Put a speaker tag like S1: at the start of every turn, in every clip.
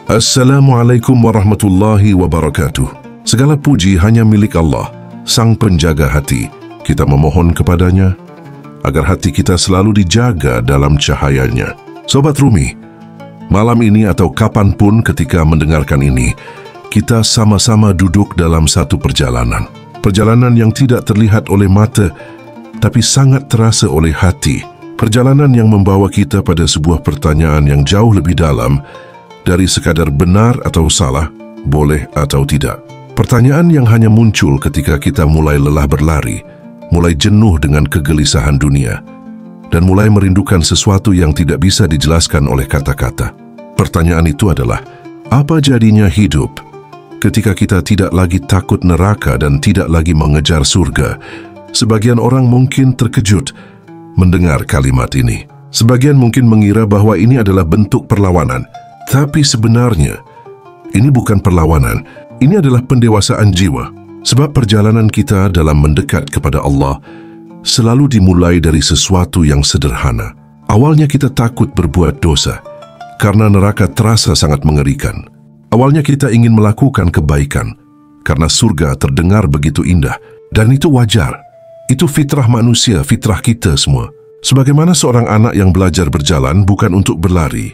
S1: Assalamualaikum warahmatullahi wabarakatuh. Segala puji hanya milik Allah, Sang Penjaga hati. Kita memohon kepadanya agar hati kita selalu dijaga dalam cahayanya. Sobat Rumi, malam ini atau kapanpun ketika mendengarkan ini, kita sama-sama duduk dalam satu perjalanan. Perjalanan yang tidak terlihat oleh mata, tapi sangat terasa oleh hati. Perjalanan yang membawa kita pada sebuah pertanyaan yang jauh lebih dalam dari sekadar benar atau salah, boleh atau tidak. Pertanyaan yang hanya muncul ketika kita mulai lelah berlari, mulai jenuh dengan kegelisahan dunia, dan mulai merindukan sesuatu yang tidak bisa dijelaskan oleh kata-kata. Pertanyaan itu adalah, apa jadinya hidup ketika kita tidak lagi takut neraka dan tidak lagi mengejar surga? Sebagian orang mungkin terkejut mendengar kalimat ini. Sebagian mungkin mengira bahwa ini adalah bentuk perlawanan. Tapi sebenarnya, ini bukan perlawanan, ini adalah pendewasaan jiwa. Sebab perjalanan kita dalam mendekat kepada Allah selalu dimulai dari sesuatu yang sederhana. Awalnya kita takut berbuat dosa, karena neraka terasa sangat mengerikan. Awalnya kita ingin melakukan kebaikan, karena surga terdengar begitu indah. Dan itu wajar, itu fitrah manusia, fitrah kita semua. Sebagaimana seorang anak yang belajar berjalan bukan untuk berlari,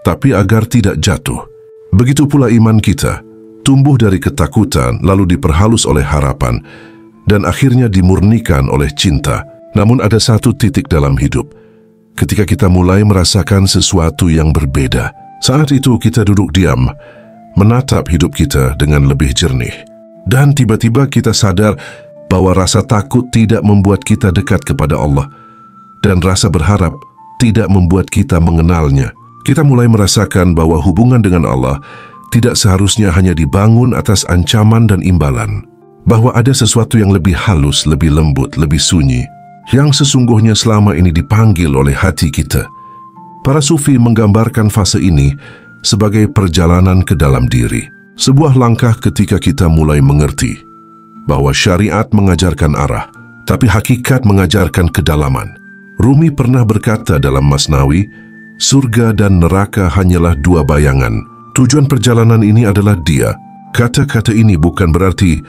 S1: tapi agar tidak jatuh. Begitu pula iman kita, tumbuh dari ketakutan lalu diperhalus oleh harapan dan akhirnya dimurnikan oleh cinta. Namun ada satu titik dalam hidup, ketika kita mulai merasakan sesuatu yang berbeda. Saat itu kita duduk diam, menatap hidup kita dengan lebih jernih. Dan tiba-tiba kita sadar bahwa rasa takut tidak membuat kita dekat kepada Allah, dan rasa berharap tidak membuat kita mengenalnya. Kita mulai merasakan bahwa hubungan dengan Allah tidak seharusnya hanya dibangun atas ancaman dan imbalan. Bahwa ada sesuatu yang lebih halus, lebih lembut, lebih sunyi, yang sesungguhnya selama ini dipanggil oleh hati kita. Para sufi menggambarkan fase ini sebagai perjalanan ke dalam diri. Sebuah langkah ketika kita mulai mengerti bahwa syariat mengajarkan arah, tapi hakikat mengajarkan kedalaman. Rumi pernah berkata dalam Masnawi, surga dan neraka hanyalah dua bayangan. Tujuan perjalanan ini adalah Dia. Kata-kata ini bukan berarti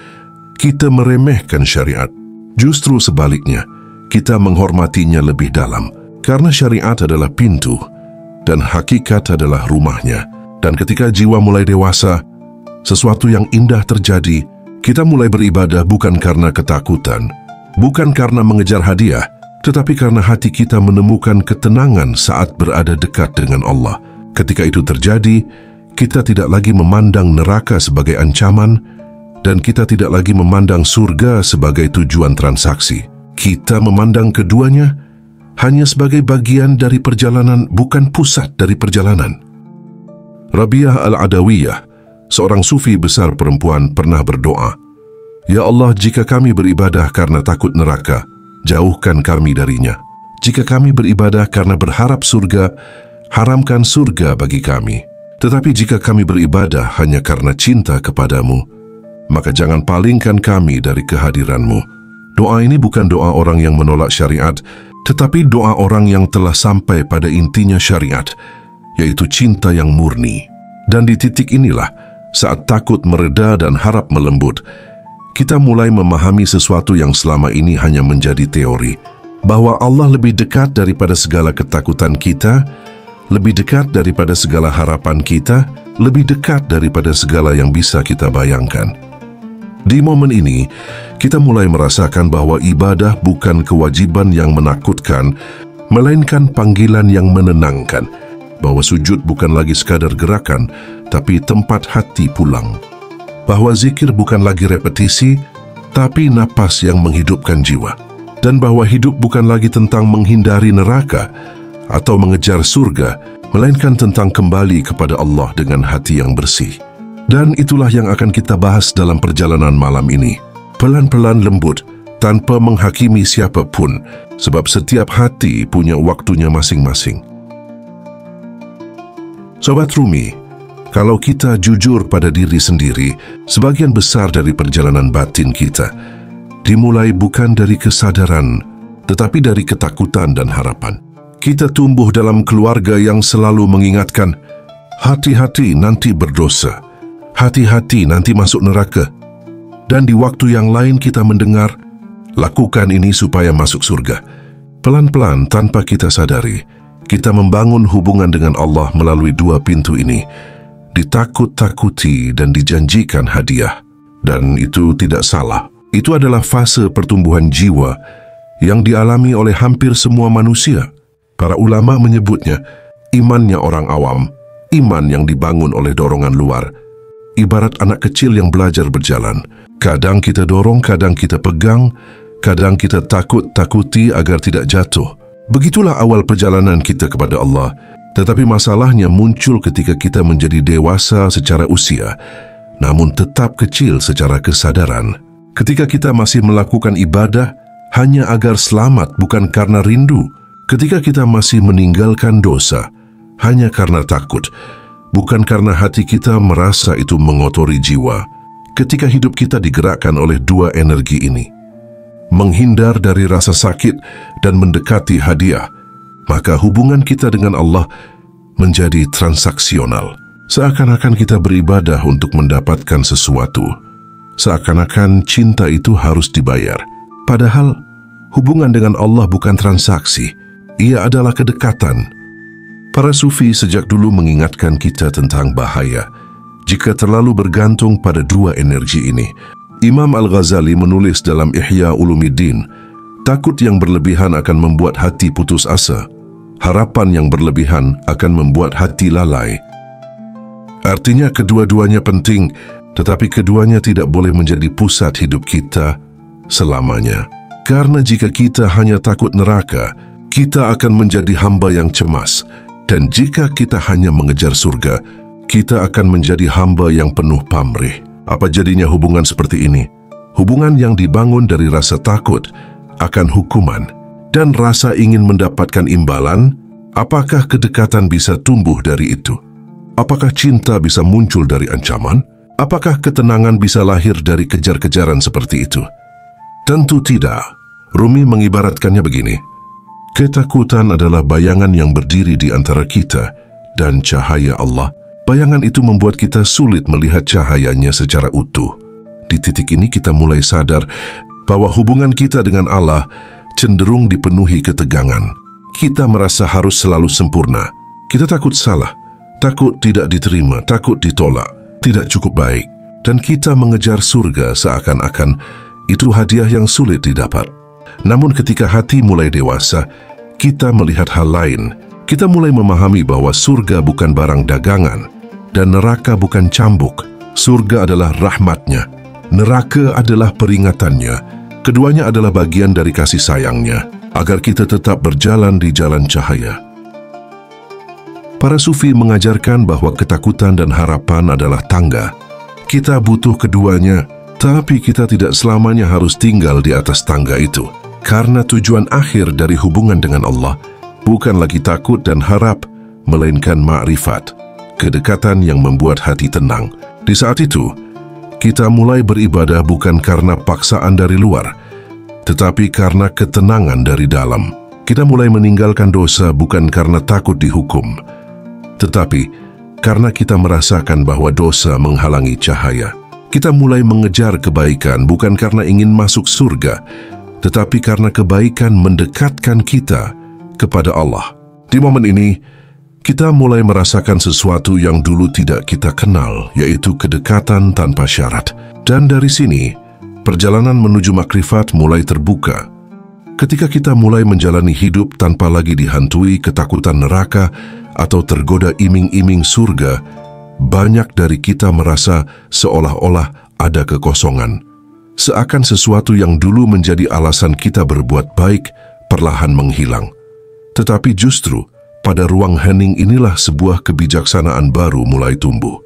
S1: kita meremehkan syariat. Justru sebaliknya, kita menghormatinya lebih dalam. Karena syariat adalah pintu dan hakikat adalah rumahnya. Dan ketika jiwa mulai dewasa, sesuatu yang indah terjadi. Kita mulai beribadah bukan karena ketakutan, bukan karena mengejar hadiah, tetapi karena hati kita menemukan ketenangan saat berada dekat dengan Allah. Ketika itu terjadi, kita tidak lagi memandang neraka sebagai ancaman, dan kita tidak lagi memandang surga sebagai tujuan transaksi. Kita memandang keduanya hanya sebagai bagian dari perjalanan, bukan pusat dari perjalanan. Rabi'ah Al-Adawiyah, seorang sufi besar perempuan, pernah berdoa, "Ya Allah, jika kami beribadah karena takut neraka, jauhkan kami darinya. Jika kami beribadah karena berharap surga, haramkan surga bagi kami. Tetapi jika kami beribadah hanya karena cinta kepadamu, maka jangan palingkan kami dari kehadiranmu." Doa ini bukan doa orang yang menolak syariat, tetapi doa orang yang telah sampai pada intinya syariat, yaitu cinta yang murni. Dan di titik inilah, saat takut mereda dan harap melembut, kita mulai memahami sesuatu yang selama ini hanya menjadi teori, bahwa Allah lebih dekat daripada segala ketakutan kita, lebih dekat daripada segala harapan kita, lebih dekat daripada segala yang bisa kita bayangkan. Di momen ini, kita mulai merasakan bahwa ibadah bukan kewajiban yang menakutkan, melainkan panggilan yang menenangkan, bahwa sujud bukan lagi sekadar gerakan, tapi tempat hati pulang. Bahwa zikir bukan lagi repetisi, tapi napas yang menghidupkan jiwa. Dan bahwa hidup bukan lagi tentang menghindari neraka atau mengejar surga, melainkan tentang kembali kepada Allah dengan hati yang bersih. Dan itulah yang akan kita bahas dalam perjalanan malam ini. Pelan-pelan lembut, tanpa menghakimi siapapun, sebab setiap hati punya waktunya masing-masing. Sobat Rumi, kalau kita jujur pada diri sendiri, sebagian besar dari perjalanan batin kita dimulai bukan dari kesadaran, tetapi dari ketakutan dan harapan. Kita tumbuh dalam keluarga yang selalu mengingatkan, hati-hati nanti berdosa, hati-hati nanti masuk neraka. Dan di waktu yang lain kita mendengar, lakukan ini supaya masuk surga. Pelan-pelan tanpa kita sadari, kita membangun hubungan dengan Allah melalui dua pintu ini, ditakut-takuti dan dijanjikan hadiah. Dan itu tidak salah. Itu adalah fase pertumbuhan jiwa yang dialami oleh hampir semua manusia. Para ulama menyebutnya imannya orang awam, iman yang dibangun oleh dorongan luar. Ibarat anak kecil yang belajar berjalan. Kadang kita dorong, kadang kita pegang, kadang kita takut-takuti agar tidak jatuh. Begitulah awal perjalanan kita kepada Allah. Tetapi masalahnya muncul ketika kita menjadi dewasa secara usia, namun tetap kecil secara kesadaran. Ketika kita masih melakukan ibadah hanya agar selamat, bukan karena rindu. Ketika kita masih meninggalkan dosa hanya karena takut, bukan karena hati kita merasa itu mengotori jiwa. Ketika hidup kita digerakkan oleh dua energi ini, menghindar dari rasa sakit dan mendekati hadiah, maka hubungan kita dengan Allah menjadi transaksional. Seakan-akan kita beribadah untuk mendapatkan sesuatu. Seakan-akan cinta itu harus dibayar. Padahal hubungan dengan Allah bukan transaksi, ia adalah kedekatan. Para sufi sejak dulu mengingatkan kita tentang bahaya jika terlalu bergantung pada dua energi ini. Imam Al-Ghazali menulis dalam Ihya Ulumuddin, takut yang berlebihan akan membuat hati putus asa. Harapan yang berlebihan akan membuat hati lalai. Artinya kedua-duanya penting, tetapi keduanya tidak boleh menjadi pusat hidup kita selamanya. Karena jika kita hanya takut neraka, kita akan menjadi hamba yang cemas. Dan jika kita hanya mengejar surga, kita akan menjadi hamba yang penuh pamrih. Apa jadinya hubungan seperti ini? Hubungan yang dibangun dari rasa takut akan hukuman dan rasa ingin mendapatkan imbalan. Apakah kedekatan bisa tumbuh dari itu? Apakah cinta bisa muncul dari ancaman? Apakah ketenangan bisa lahir dari kejar-kejaran seperti itu? Tentu tidak. Rumi mengibaratkannya begini. Ketakutan adalah bayangan yang berdiri di antara kita dan cahaya Allah. Bayangan itu membuat kita sulit melihat cahayanya secara utuh. Di titik ini kita mulai sadar bahwa hubungan kita dengan Allah cenderung dipenuhi ketegangan. Kita merasa harus selalu sempurna. Kita takut salah, takut tidak diterima, takut ditolak, tidak cukup baik. Dan kita mengejar surga seakan-akan itu hadiah yang sulit didapat. Namun ketika hati mulai dewasa, kita melihat hal lain. Kita mulai memahami bahwa surga bukan barang dagangan dan neraka bukan cambuk. Surga adalah rahmatnya, neraka adalah peringatannya. Keduanya adalah bagian dari kasih sayangnya, agar kita tetap berjalan di jalan cahaya. Para sufi mengajarkan bahwa ketakutan dan harapan adalah tangga. Kita butuh keduanya, tapi kita tidak selamanya harus tinggal di atas tangga itu. Karena tujuan akhir dari hubungan dengan Allah bukan lagi takut dan harap, melainkan ma'rifat, kedekatan yang membuat hati tenang. Di saat itu, kita mulai beribadah bukan karena paksaan dari luar, tetapi karena ketenangan dari dalam. Kita mulai meninggalkan dosa bukan karena takut dihukum, tetapi karena kita merasakan bahwa dosa menghalangi cahaya. Kita mulai mengejar kebaikan bukan karena ingin masuk surga, tetapi karena kebaikan mendekatkan kita kepada Allah. Di momen ini, kita mulai merasakan sesuatu yang dulu tidak kita kenal, yaitu kedekatan tanpa syarat. Dan dari sini, perjalanan menuju makrifat mulai terbuka. Ketika kita mulai menjalani hidup tanpa lagi dihantui ketakutan neraka atau tergoda iming-iming surga, banyak dari kita merasa seolah-olah ada kekosongan. Seakan sesuatu yang dulu menjadi alasan kita berbuat baik perlahan menghilang. Tetapi justru pada ruang hening inilah sebuah kebijaksanaan baru mulai tumbuh.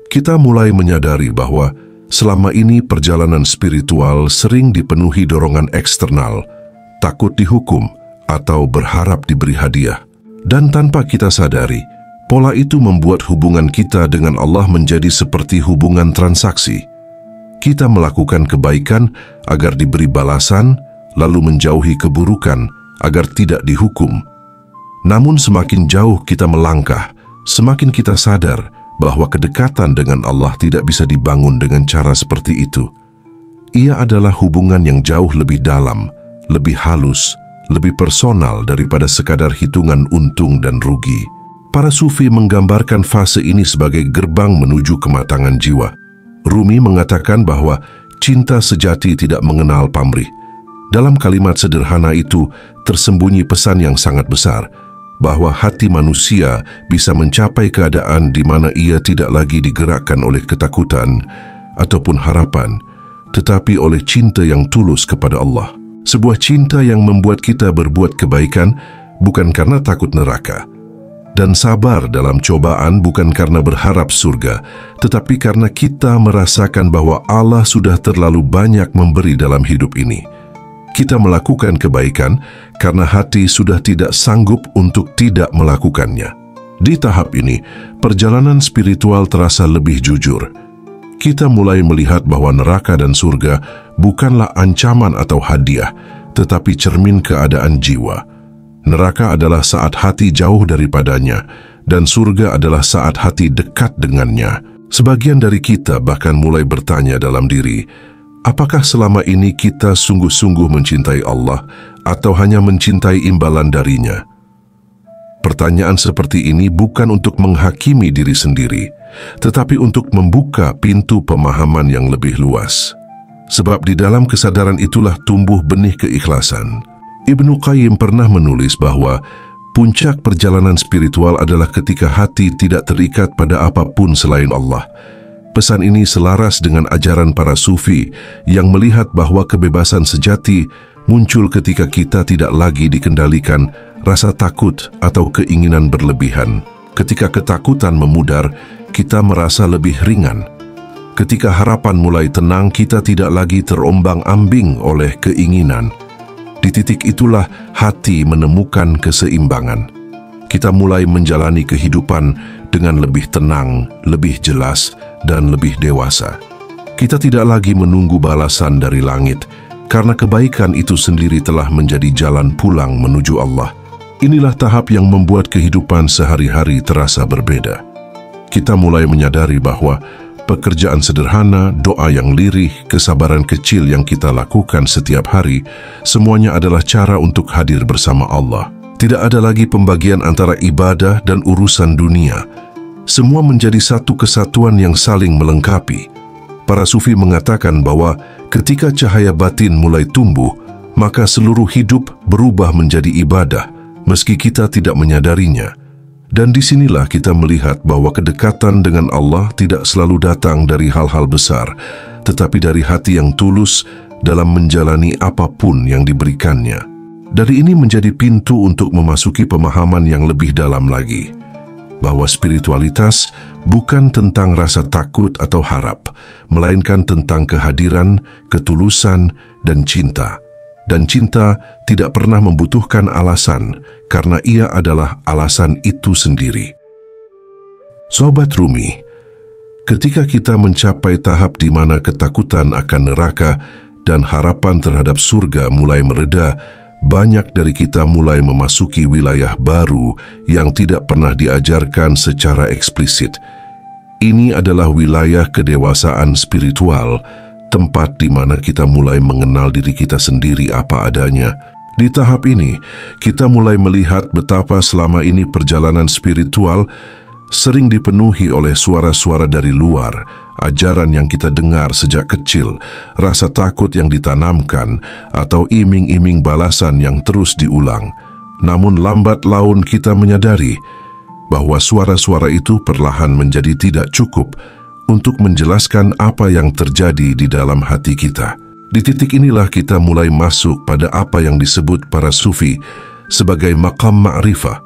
S1: Kita mulai menyadari bahwa selama ini perjalanan spiritual sering dipenuhi dorongan eksternal, takut dihukum atau berharap diberi hadiah. Dan tanpa kita sadari, pola itu membuat hubungan kita dengan Allah menjadi seperti hubungan transaksi. Kita melakukan kebaikan agar diberi balasan, lalu menjauhi keburukan agar tidak dihukum. Namun semakin jauh kita melangkah, Semakin kita sadar bahwa kedekatan dengan Allah tidak bisa dibangun dengan cara seperti itu. Ia adalah hubungan yang jauh lebih dalam, lebih halus, lebih personal daripada sekadar hitungan untung dan rugi. Para sufi menggambarkan fase ini sebagai gerbang menuju kematangan jiwa. Rumi mengatakan bahwa cinta sejati tidak mengenal pamrih. Dalam kalimat sederhana itu tersembunyi pesan yang sangat besar, bahwa hati manusia bisa mencapai keadaan di mana ia tidak lagi digerakkan oleh ketakutan ataupun harapan, tetapi oleh cinta yang tulus kepada Allah. Sebuah cinta yang membuat kita berbuat kebaikan bukan karena takut neraka, dan sabar dalam cobaan bukan karena berharap surga, tetapi karena kita merasakan bahwa Allah sudah terlalu banyak memberi dalam hidup ini. Kita melakukan kebaikan karena hati sudah tidak sanggup untuk tidak melakukannya. Di tahap ini, perjalanan spiritual terasa lebih jujur. Kita mulai melihat bahwa neraka dan surga bukanlah ancaman atau hadiah, tetapi cermin keadaan jiwa. Neraka adalah saat hati jauh daripadanya, dan surga adalah saat hati dekat dengannya. Sebagian dari kita bahkan mulai bertanya dalam diri, apakah selama ini kita sungguh-sungguh mencintai Allah atau hanya mencintai imbalan darinya? Pertanyaan seperti ini bukan untuk menghakimi diri sendiri, tetapi untuk membuka pintu pemahaman yang lebih luas. Sebab di dalam kesadaran itulah tumbuh benih keikhlasan. Ibnu Qayyim pernah menulis bahwa puncak perjalanan spiritual adalah ketika hati tidak terikat pada apapun selain Allah. Pesan ini selaras dengan ajaran para sufi yang melihat bahwa kebebasan sejati muncul ketika kita tidak lagi dikendalikan rasa takut atau keinginan berlebihan. Ketika ketakutan memudar, kita merasa lebih ringan. Ketika harapan mulai tenang, kita tidak lagi terombang-ambing oleh keinginan. Di titik itulah hati menemukan keseimbangan. Kita mulai menjalani kehidupan dengan lebih tenang, lebih jelas, dan lebih dewasa. Kita tidak lagi menunggu balasan dari langit, karena kebaikan itu sendiri telah menjadi jalan pulang menuju Allah. Inilah tahap yang membuat kehidupan sehari-hari terasa berbeda. Kita mulai menyadari bahwa pekerjaan sederhana, doa yang lirih, kesabaran kecil yang kita lakukan setiap hari, semuanya adalah cara untuk hadir bersama Allah. Tidak ada lagi pembagian antara ibadah dan urusan dunia. Semua menjadi satu kesatuan yang saling melengkapi. Para sufi mengatakan bahwa ketika cahaya batin mulai tumbuh, maka seluruh hidup berubah menjadi ibadah, meski kita tidak menyadarinya. Dan disinilah kita melihat bahwa kedekatan dengan Allah tidak selalu datang dari hal-hal besar, tetapi dari hati yang tulus dalam menjalani apapun yang diberikannya. Dari ini menjadi pintu untuk memasuki pemahaman yang lebih dalam lagi, bahwa spiritualitas bukan tentang rasa takut atau harap, melainkan tentang kehadiran, ketulusan, dan cinta. Dan cinta tidak pernah membutuhkan alasan, karena ia adalah alasan itu sendiri. Sobat Rumi, ketika kita mencapai tahap di mana ketakutan akan neraka dan harapan terhadap surga mulai mereda, banyak dari kita mulai memasuki wilayah baru yang tidak pernah diajarkan secara eksplisit. Ini adalah wilayah kedewasaan spiritual, tempat di mana kita mulai mengenal diri kita sendiri apa adanya. Di tahap ini, kita mulai melihat betapa selama ini perjalanan spiritual sering dipenuhi oleh suara-suara dari luar, ajaran yang kita dengar sejak kecil, rasa takut yang ditanamkan, atau iming-iming balasan yang terus diulang. Namun lambat laun kita menyadari bahwa suara-suara itu perlahan menjadi tidak cukup untuk menjelaskan apa yang terjadi di dalam hati kita. Di titik inilah kita mulai masuk pada apa yang disebut para sufi sebagai maqam ma'rifah.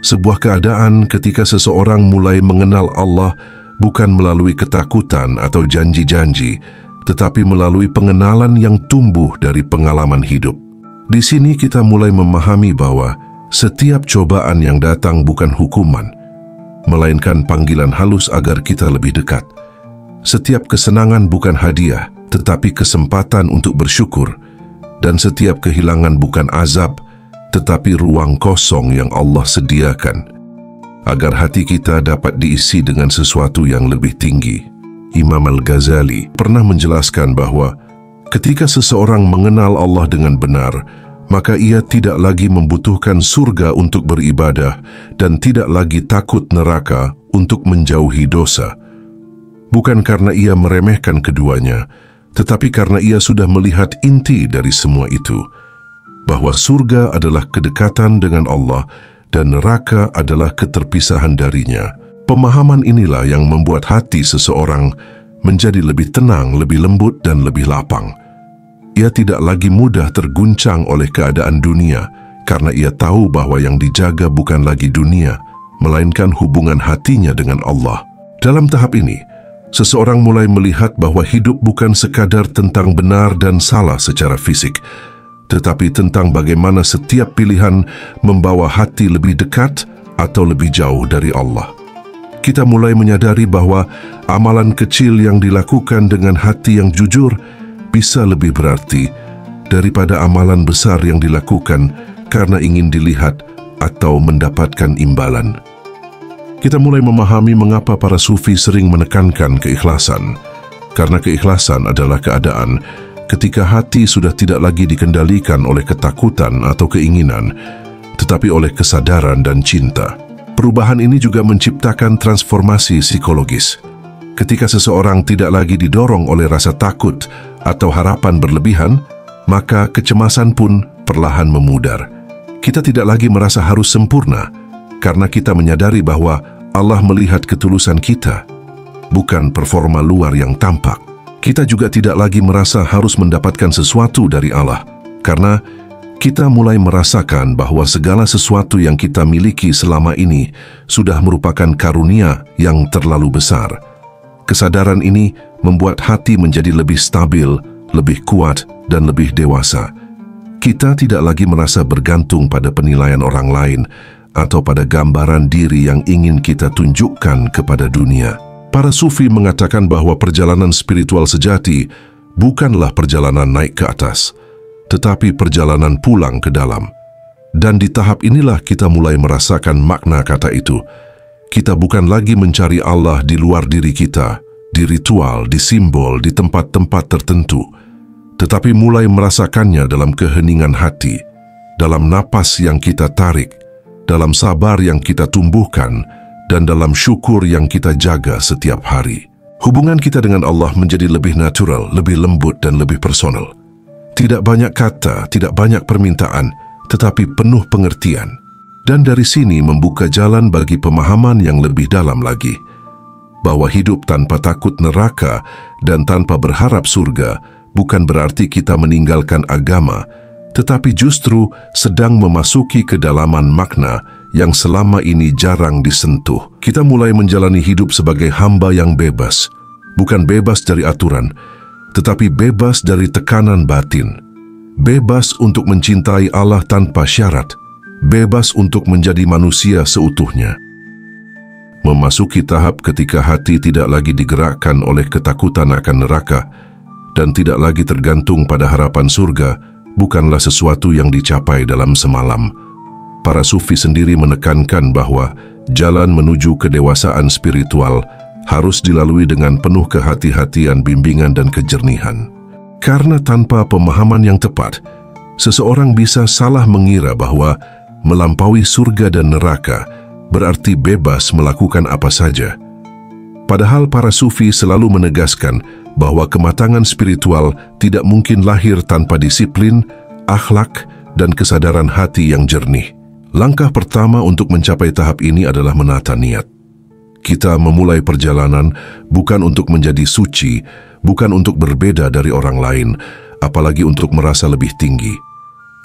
S1: Sebuah keadaan ketika seseorang mulai mengenal Allah bukan melalui ketakutan atau janji-janji, tetapi melalui pengenalan yang tumbuh dari pengalaman hidup. Di sini kita mulai memahami bahwa setiap cobaan yang datang bukan hukuman, melainkan panggilan halus agar kita lebih dekat. Setiap kesenangan bukan hadiah, tetapi kesempatan untuk bersyukur. Dan setiap kehilangan bukan azab, tetapi ruang kosong yang Allah sediakan. agar hati kita dapat diisi dengan sesuatu yang lebih tinggi. Imam Al-Ghazali pernah menjelaskan bahwa ketika seseorang mengenal Allah dengan benar, maka ia tidak lagi membutuhkan surga untuk beribadah dan tidak lagi takut neraka untuk menjauhi dosa. Bukan karena ia meremehkan keduanya, tetapi karena ia sudah melihat inti dari semua itu, bahwa surga adalah kedekatan dengan Allah dan neraka adalah keterpisahan darinya. Pemahaman inilah yang membuat hati seseorang menjadi lebih tenang, lebih lembut dan lebih lapang. Ia tidak lagi mudah terguncang oleh keadaan dunia karena ia tahu bahwa yang dijaga bukan lagi dunia, melainkan hubungan hatinya dengan Allah. Dalam tahap ini, seseorang mulai melihat bahwa hidup bukan sekadar tentang benar dan salah secara fisik, tetapi tentang bagaimana setiap pilihan membawa hati lebih dekat atau lebih jauh dari Allah. Kita mulai menyadari bahwa amalan kecil yang dilakukan dengan hati yang jujur bisa lebih berarti daripada amalan besar yang dilakukan karena ingin dilihat atau mendapatkan imbalan. Kita mulai memahami mengapa para sufi sering menekankan keikhlasan, karena keikhlasan adalah keadaan ketika hati sudah tidak lagi dikendalikan oleh ketakutan atau keinginan, tetapi oleh kesadaran dan cinta. Perubahan ini juga menciptakan transformasi psikologis. Ketika seseorang tidak lagi didorong oleh rasa takut atau harapan berlebihan, maka kecemasan pun perlahan memudar. Kita tidak lagi merasa harus sempurna, karena kita menyadari bahwa Allah melihat ketulusan kita, bukan performa luar yang tampak. Kita juga tidak lagi merasa harus mendapatkan sesuatu dari Allah, karena kita mulai merasakan bahwa segala sesuatu yang kita miliki selama ini sudah merupakan karunia yang terlalu besar. Kesadaran ini membuat hati menjadi lebih stabil, lebih kuat, dan lebih dewasa. Kita tidak lagi merasa bergantung pada penilaian orang lain atau pada gambaran diri yang ingin kita tunjukkan kepada dunia. Para sufi mengatakan bahwa perjalanan spiritual sejati bukanlah perjalanan naik ke atas, tetapi perjalanan pulang ke dalam. Dan di tahap inilah kita mulai merasakan makna kata itu. Kita bukan lagi mencari Allah di luar diri kita, di ritual, di simbol, di tempat-tempat tertentu, tetapi mulai merasakannya dalam keheningan hati, dalam napas yang kita tarik, dalam sabar yang kita tumbuhkan, dan dalam syukur yang kita jaga setiap hari. Hubungan kita dengan Allah menjadi lebih natural, lebih lembut, dan lebih personal. Tidak banyak kata, tidak banyak permintaan, tetapi penuh pengertian. Dan dari sini membuka jalan bagi pemahaman yang lebih dalam lagi, bahwa hidup tanpa takut neraka dan tanpa berharap surga bukan berarti kita meninggalkan agama, tetapi justru sedang memasuki kedalaman makna yang selama ini jarang disentuh. Kita mulai menjalani hidup sebagai hamba yang bebas, bukan bebas dari aturan, tetapi bebas dari tekanan batin, bebas untuk mencintai Allah tanpa syarat, bebas untuk menjadi manusia seutuhnya. Memasuki tahap ketika hati tidak lagi digerakkan oleh ketakutan akan neraka dan tidak lagi tergantung pada harapan surga bukanlah sesuatu yang dicapai dalam semalam. Para sufi sendiri menekankan bahwa jalan menuju kedewasaan spiritual harus dilalui dengan penuh kehati-hatian, bimbingan dan kejernihan. Karena tanpa pemahaman yang tepat, seseorang bisa salah mengira bahwa melampaui surga dan neraka berarti bebas melakukan apa saja. Padahal para sufi selalu menegaskan bahwa kematangan spiritual tidak mungkin lahir tanpa disiplin, akhlak, dan kesadaran hati yang jernih. Langkah pertama untuk mencapai tahap ini adalah menata niat. Kita memulai perjalanan bukan untuk menjadi suci, bukan untuk berbeda dari orang lain, apalagi untuk merasa lebih tinggi.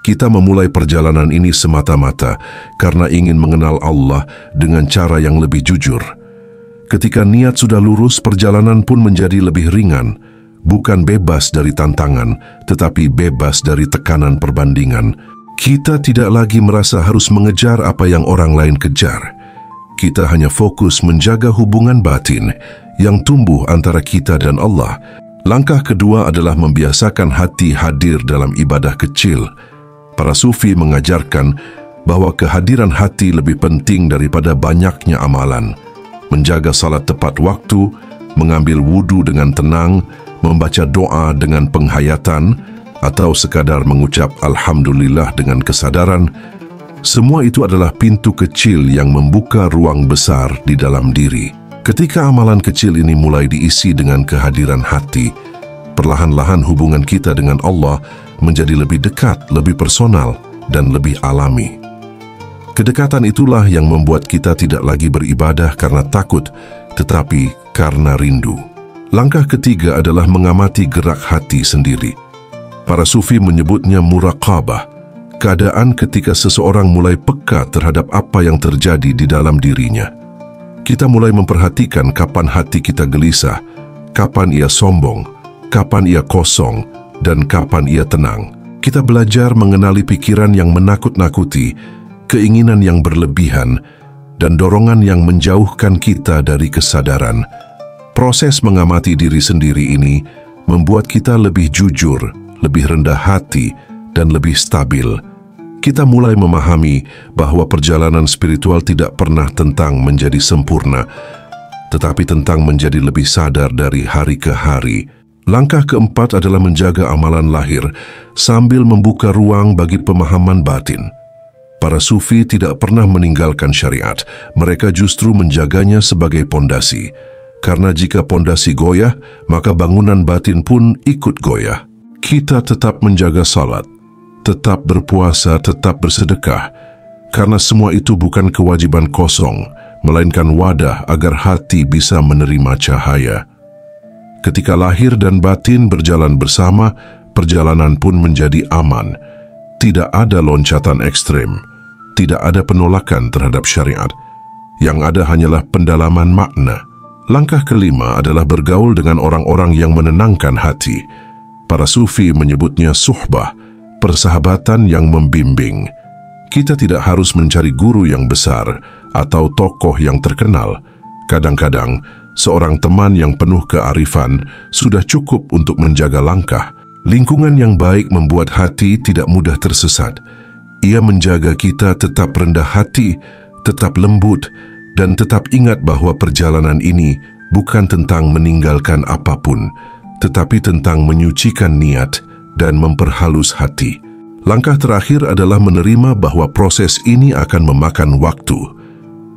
S1: Kita memulai perjalanan ini semata-mata karena ingin mengenal Allah dengan cara yang lebih jujur. Ketika niat sudah lurus, perjalanan pun menjadi lebih ringan, bukan bebas dari tantangan, tetapi bebas dari tekanan perbandingan. Kita tidak lagi merasa harus mengejar apa yang orang lain kejar. Kita hanya fokus menjaga hubungan batin yang tumbuh antara kita dan Allah. Langkah kedua adalah membiasakan hati hadir dalam ibadah kecil. Para sufi mengajarkan bahwa kehadiran hati lebih penting daripada banyaknya amalan. Menjaga salat tepat waktu, mengambil wudu dengan tenang, membaca doa dengan penghayatan, atau sekadar mengucap Alhamdulillah dengan kesadaran, semua itu adalah pintu kecil yang membuka ruang besar di dalam diri. Ketika amalan kecil ini mulai diisi dengan kehadiran hati, perlahan-lahan hubungan kita dengan Allah menjadi lebih dekat, lebih personal, dan lebih alami. Kedekatan itulah yang membuat kita tidak lagi beribadah karena takut, tetapi karena rindu. Langkah ketiga adalah mengamati gerak hati sendiri. Para sufi menyebutnya muraqabah, keadaan ketika seseorang mulai peka terhadap apa yang terjadi di dalam dirinya. Kita mulai memperhatikan kapan hati kita gelisah, kapan ia sombong, kapan ia kosong, dan kapan ia tenang. Kita belajar mengenali pikiran yang menakut-nakuti, keinginan yang berlebihan, dan dorongan yang menjauhkan kita dari kesadaran. Proses mengamati diri sendiri ini membuat kita lebih jujur, lebih rendah hati, dan lebih stabil. Kita mulai memahami bahwa perjalanan spiritual tidak pernah tentang menjadi sempurna, tetapi tentang menjadi lebih sadar dari hari ke hari. Langkah keempat adalah menjaga amalan lahir sambil membuka ruang bagi pemahaman batin. Para sufi tidak pernah meninggalkan syariat, mereka justru menjaganya sebagai pondasi. Karena jika pondasi goyah, maka bangunan batin pun ikut goyah. Kita tetap menjaga salat, tetap berpuasa, tetap bersedekah, karena semua itu bukan kewajiban kosong, melainkan wadah agar hati bisa menerima cahaya. Ketika lahir dan batin berjalan bersama, perjalanan pun menjadi aman. Tidak ada loncatan ekstrem, tidak ada penolakan terhadap syariat. Yang ada hanyalah pendalaman makna. Langkah kelima adalah bergaul dengan orang-orang yang menenangkan hati. Para sufi menyebutnya suhbah, persahabatan yang membimbing. Kita tidak harus mencari guru yang besar atau tokoh yang terkenal. Kadang-kadang, seorang teman yang penuh kearifan sudah cukup untuk menjaga langkah. Lingkungan yang baik membuat hati tidak mudah tersesat. Ia menjaga kita tetap rendah hati, tetap lembut, dan tetap ingat bahwa perjalanan ini bukan tentang meninggalkan apapun, tetapi tentang menyucikan niat dan memperhalus hati. Langkah terakhir adalah menerima bahwa proses ini akan memakan waktu.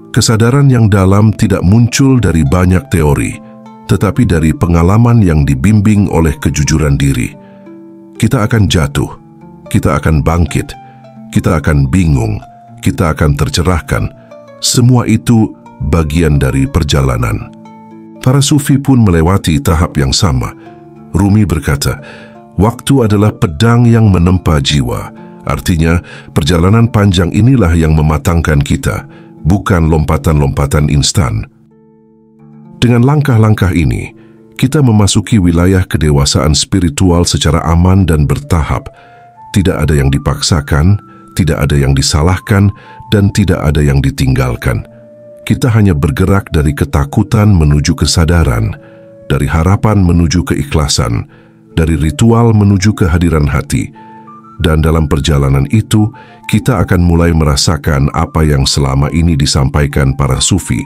S1: Kesadaran yang dalam tidak muncul dari banyak teori, tetapi dari pengalaman yang dibimbing oleh kejujuran diri. Kita akan jatuh, kita akan bangkit, kita akan bingung, kita akan tercerahkan. Semua itu bagian dari perjalanan. Para sufi pun melewati tahap yang sama. Rumi berkata, waktu adalah pedang yang menempa jiwa. Artinya, perjalanan panjang inilah yang mematangkan kita, bukan lompatan-lompatan instan. Dengan langkah-langkah ini, kita memasuki wilayah kedewasaan spiritual secara aman dan bertahap. Tidak ada yang dipaksakan, tidak ada yang disalahkan, dan tidak ada yang ditinggalkan. Kita hanya bergerak dari ketakutan menuju kesadaran, dari harapan menuju keikhlasan, dari ritual menuju kehadiran hati. Dan dalam perjalanan itu, kita akan mulai merasakan apa yang selama ini disampaikan para sufi,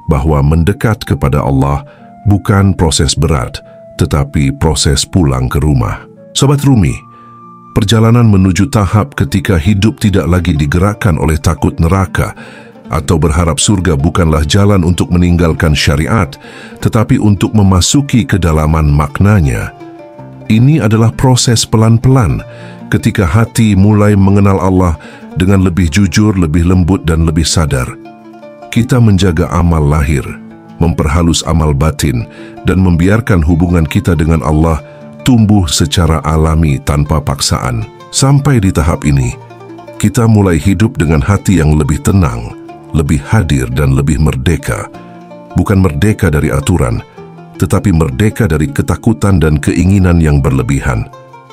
S1: bahwa mendekat kepada Allah bukan proses berat, tetapi proses pulang ke rumah. Sobat Rumi, perjalanan menuju tahap ketika hidup tidak lagi digerakkan oleh takut neraka atau berharap surga bukanlah jalan untuk meninggalkan syariat, tetapi untuk memasuki kedalaman maknanya. Ini adalah proses pelan-pelan ketika hati mulai mengenal Allah dengan lebih jujur, lebih lembut, dan lebih sadar. Kita menjaga amal lahir, memperhalus amal batin, dan membiarkan hubungan kita dengan Allah tumbuh secara alami tanpa paksaan. Sampai di tahap ini, kita mulai hidup dengan hati yang lebih tenang, lebih hadir, dan lebih merdeka. Bukan merdeka dari aturan, tetapi merdeka dari ketakutan dan keinginan yang berlebihan.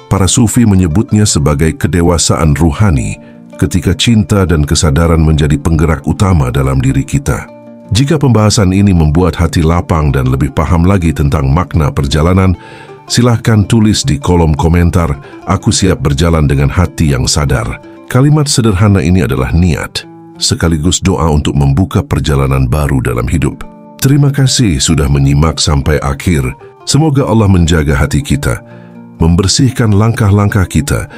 S1: Para sufi menyebutnya sebagai kedewasaan ruhani, ketika cinta dan kesadaran menjadi penggerak utama dalam diri kita. Jika pembahasan ini membuat hati lapang dan lebih paham lagi tentang makna perjalanan, silahkan tulis di kolom komentar, aku siap berjalan dengan hati yang sadar. Kalimat sederhana ini adalah niat, sekaligus doa untuk membuka perjalanan baru dalam hidup. Terima kasih sudah menyimak sampai akhir. Semoga Allah menjaga hati kita, membersihkan langkah-langkah kita,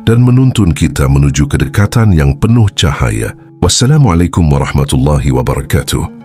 S1: dan menuntun kita menuju kedekatan yang penuh cahaya. Wassalamualaikum warahmatullahi wabarakatuh.